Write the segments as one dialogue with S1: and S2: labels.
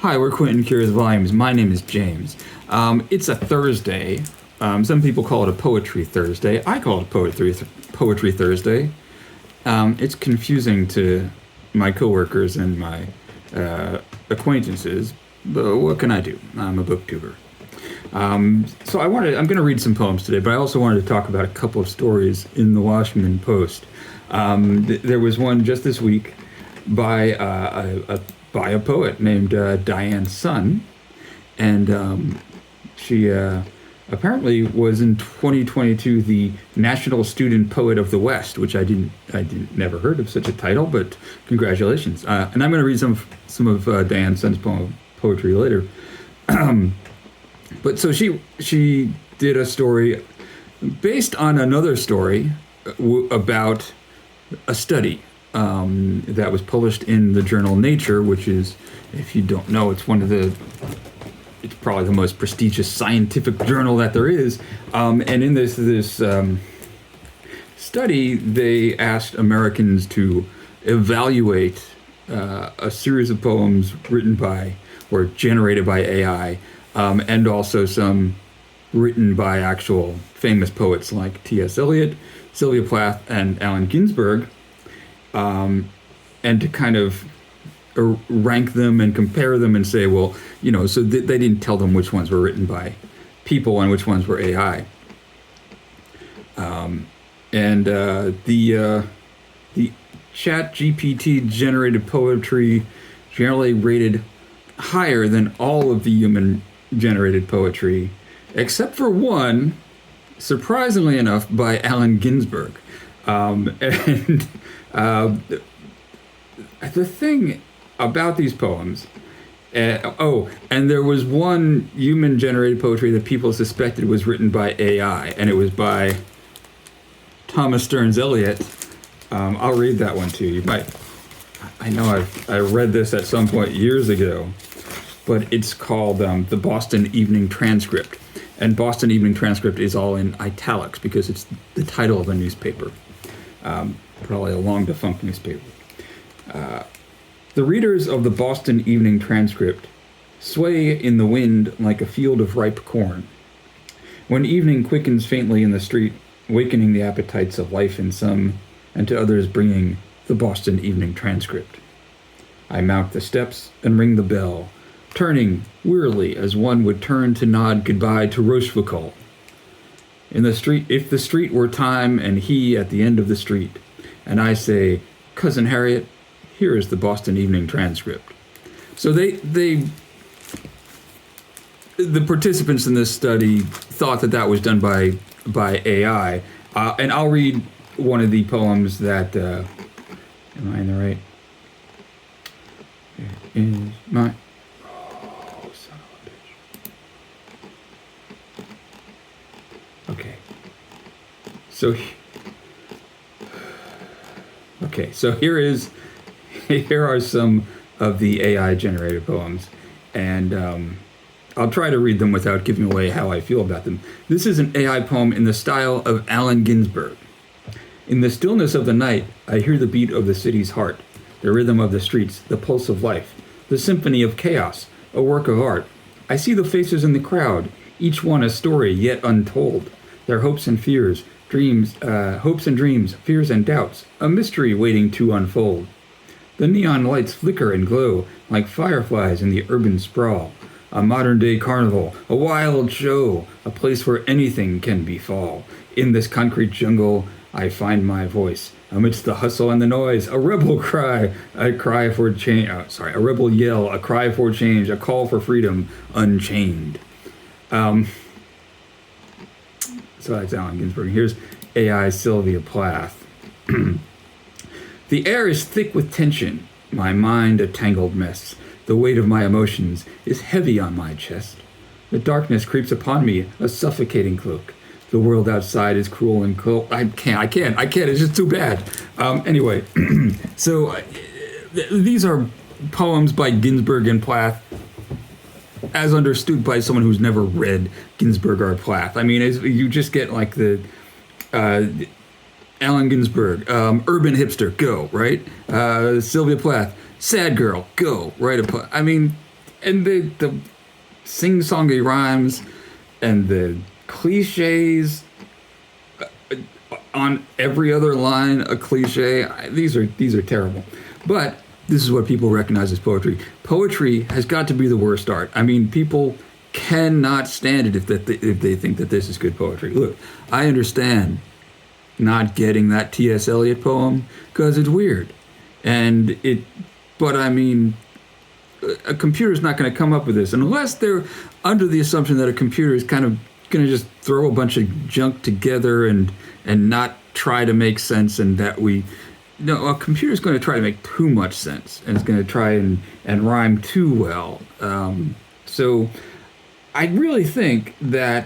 S1: Hi, we're Quentin Cures Volumes. My name is James. It's a Thursday. Some people call it a Poetry Thursday. I call it Poetry Thursday. It's confusing to my coworkers and my acquaintances, but what can I do? I'm a booktuber. So I'm going to read some poems today, but I also wanted to talk about a couple of stories in the Washington Post. There was one just this week by a poet named Diane Sun, and she apparently was in 2022 the National Student Poet of the West, which I never heard of such a title, but congratulations. And I'm going to read some of Diane Sun's poetry later. But so she did a story based on another story about a study that was published in the journal Nature, which is, if you don't know, it's probably the most prestigious scientific journal that there is. And in this study, they asked Americans to evaluate a series of poems written by or generated by AI, and also some written by actual famous poets like T.S. Eliot, Sylvia Plath, and Allen Ginsberg. And to kind of rank them and compare them and say, well, so they didn't tell them which ones were written by people and which ones were AI. The ChatGPT generated poetry generally rated higher than all of the human generated poetry, except for one, surprisingly enough, by Allen Ginsberg. The thing about these poems, and there was one human-generated poetry that people suspected was written by AI, and it was by Thomas Stearns Eliot. I'll read that one to you. I know I read this at some point years ago, but it's called the Boston Evening Transcript. And Boston Evening Transcript is all in italics because it's the title of a newspaper. Probably a long-defunct newspaper. The readers of the Boston Evening Transcript sway in the wind like a field of ripe corn. When evening quickens faintly in the street, wakening the appetites of life in some, and to others bringing the Boston Evening Transcript. I mount the steps and ring the bell, turning wearily as one would turn to nod goodbye to Rochefoucauld. In the street, if the street were time and he at the end of the street, and I say, Cousin Harriet, here is the Boston Evening Transcript. So the participants in this study thought that was done by AI. And I'll read one of the poems that, am I in the right? Here is my, oh, son of a bitch. Okay. So here are some of the AI generated poems, and I'll try to read them without giving away how I feel about them. This is an AI poem in the style of Allen Ginsberg. In the stillness of the night, I hear the beat of the city's heart, the rhythm of the streets, the pulse of life, the symphony of chaos, a work of art. I see the faces in the crowd, each one a story yet untold, their hopes and fears, hopes and dreams, fears and doubts, a mystery waiting to unfold. The neon lights flicker and glow like fireflies in the urban sprawl. A modern-day carnival, a wild show, a place where anything can befall. In this concrete jungle, I find my voice. Amidst the hustle and the noise, a rebel cry, a cry for change. A rebel yell, a cry for change, a call for freedom, unchained. So that's Allen Ginsberg. Here's AI Sylvia Plath. The air is thick with tension, my mind a tangled mess. The weight of my emotions is heavy on my chest. The darkness creeps upon me, a suffocating cloak. The world outside is cruel and cold. I can't. It's just too bad. Anyway, so these are poems by Ginsberg and Plath, as understood by someone who's never read Ginsberg or Plath. I mean, you just get like the Allen Ginsberg, urban hipster, go, right? Sylvia Plath, sad girl, go, right? I mean, and the sing-songy rhymes and the cliches on every other line, a cliche. These are terrible. But this is what people recognize as poetry. Poetry has got to be the worst art. I mean, people cannot stand it if they think that this is good poetry. Look, I understand not getting that T.S. Eliot poem because it's weird, but I mean, a computer's not going to come up with this unless they're under the assumption that a computer is kind of going to just throw a bunch of junk together and not try to make sense, and that a computer's going to try to make too much sense, and it's going to try and rhyme too well. So I really think that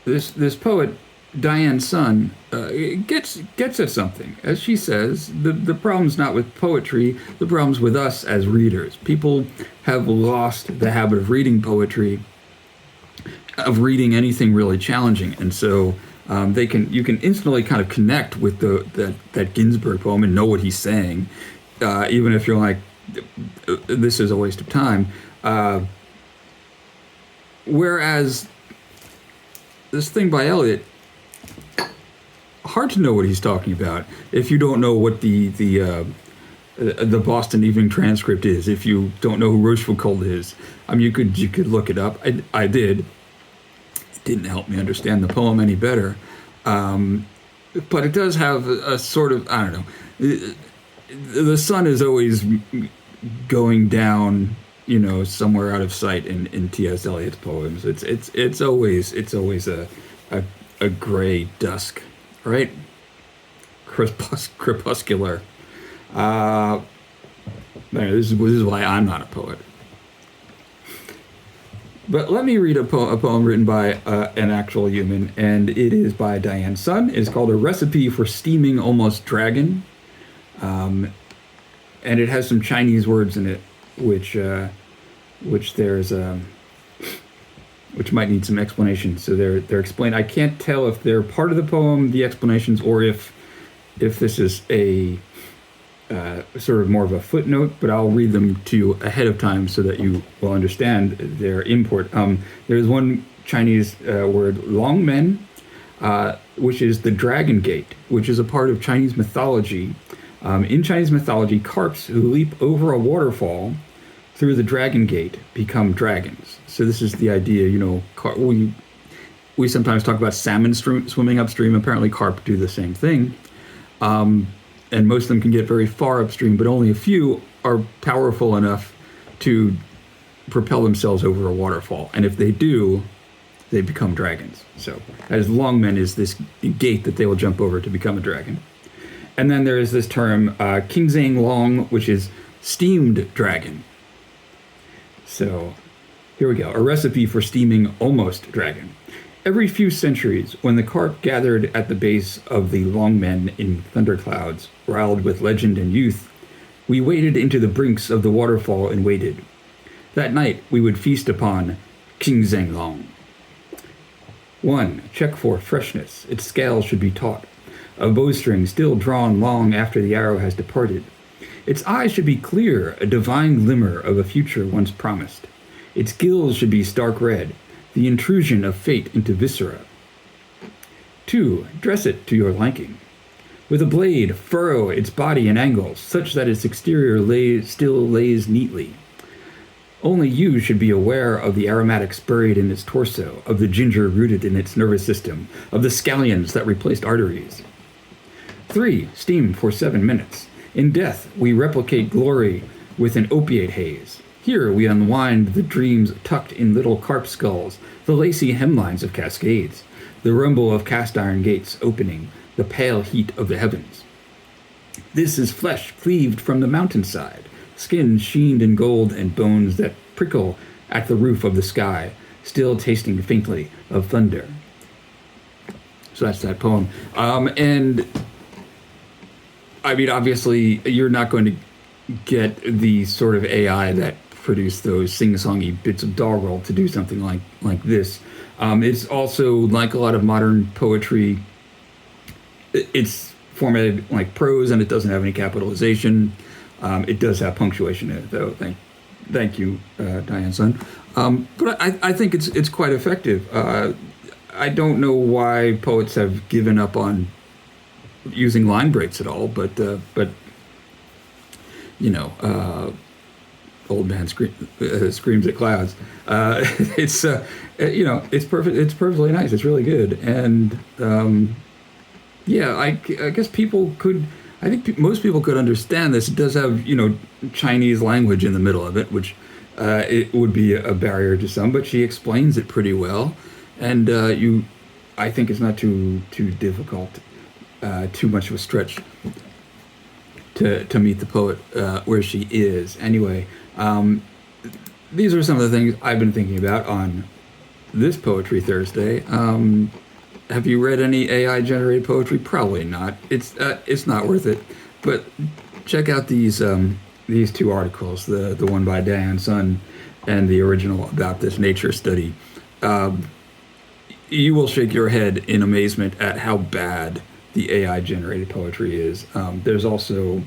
S1: this poet Diane Sun gets at something. As she says, the problem's not with poetry, the problem's with us as readers. People have lost the habit of reading poetry, of reading anything really challenging, and so you can instantly kind of connect with that Ginsberg poem and know what he's saying, even if you're like, this is a waste of time. Whereas this thing by Eliot, hard to know what he's talking about if you don't know what the Boston Evening Transcript is. If you don't know who Rochefoucauld is, I mean, you could look it up. I did. It didn't help me understand the poem any better, but it does have a sort of, I don't know. The sun is always going down, somewhere out of sight in T.S. Eliot's poems. It's always a gray dusk, right? Crepuscular. This is why I'm not a poet. But let me read a poem written by an actual human, and it is by Diane Sun. It's called A Recipe for Steaming Almost Dragon. And it has some Chinese words in it, which might need some explanation. So they're explained. I can't tell if they're part of the poem, the explanations, or if this is a sort of more of a footnote. But I'll read them to you ahead of time so that you will understand their import. There's one Chinese word, Long Men, which is the Dragon Gate, which is a part of Chinese mythology. In Chinese mythology, carps who leap over a waterfall through the Dragon Gate become dragons. So this is the idea, we sometimes talk about salmon swimming upstream. Apparently carp do the same thing. And most of them can get very far upstream, but only a few are powerful enough to propel themselves over a waterfall. And if they do, they become dragons. So as Longmen is this gate that they will jump over to become a dragon. And then there is this term, Qingzhang Long, which is steamed dragon. So here we go, a recipe for steaming almost dragon. Every few centuries, when the carp gathered at the base of the Longmen in thunderclouds, riled with legend and youth, we waded into the brinks of the waterfall and waited. That night, we would feast upon Qingzhang Long. 1. Check for freshness. Its scales should be taut. A bowstring still drawn long after the arrow has departed. Its eyes should be clear, a divine glimmer of a future once promised. Its gills should be stark red, the intrusion of fate into viscera. 2. Dress it to your liking. With a blade, furrow its body in angles, such that its exterior still lays neatly. Only you should be aware of the aromatics buried in its torso, of the ginger rooted in its nervous system, of the scallions that replaced arteries. 3. Steam for 7 minutes. In death, we replicate glory with an opiate haze. Here we unwind the dreams tucked in little carp skulls, the lacy hemlines of cascades, the rumble of cast iron gates opening, the pale heat of the heavens. This is flesh cleaved from the mountainside, skin sheened in gold, and bones that prickle at the roof of the sky, still tasting faintly of thunder. So that's that poem. And I mean, obviously, you're not going to get the sort of AI that produced those sing-songy bits of doggerel to do something like this. It's also, like a lot of modern poetry, it's formatted like prose, and it doesn't have any capitalization. It does have punctuation in it, though. Thank you, Diane Sun. But I think it's quite effective. I don't know why poets have given up on using line breaks at all, but you know, old man screams at clouds. It's you know, it's perfect. It's perfectly nice. It's really good, and yeah, I guess people could. I think most people could understand this. It does have, you know, Chinese language in the middle of it, which it would be a barrier to some. But she explains it pretty well, and I think it's not too difficult, too much of a stretch to meet the poet where she is. Anyway, these are some of the things I've been thinking about on this Poetry Thursday. Have you read any AI generated poetry? Probably not. It's not worth it. But check out these two articles, the one by Diane Sun and the original about this nature study. You will shake your head in amazement at how bad the AI generated poetry is. There's also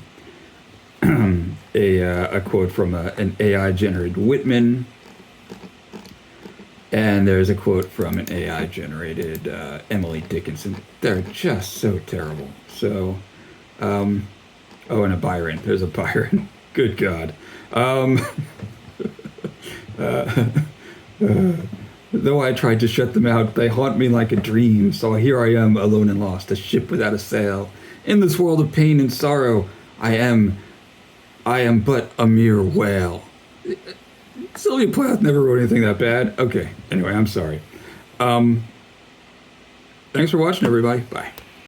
S1: a quote from an AI generated Whitman. And there's a quote from an AI-generated Emily Dickinson. They're just so terrible. So, oh, and a Byron. There's a Byron. Good God. Though I tried to shut them out, they haunt me like a dream. So here I am, alone and lost, a ship without a sail. In this world of pain and sorrow, I am but a mere whale. Sylvia Plath never wrote anything that bad. Okay, anyway, I'm sorry. Thanks for watching, everybody. Bye.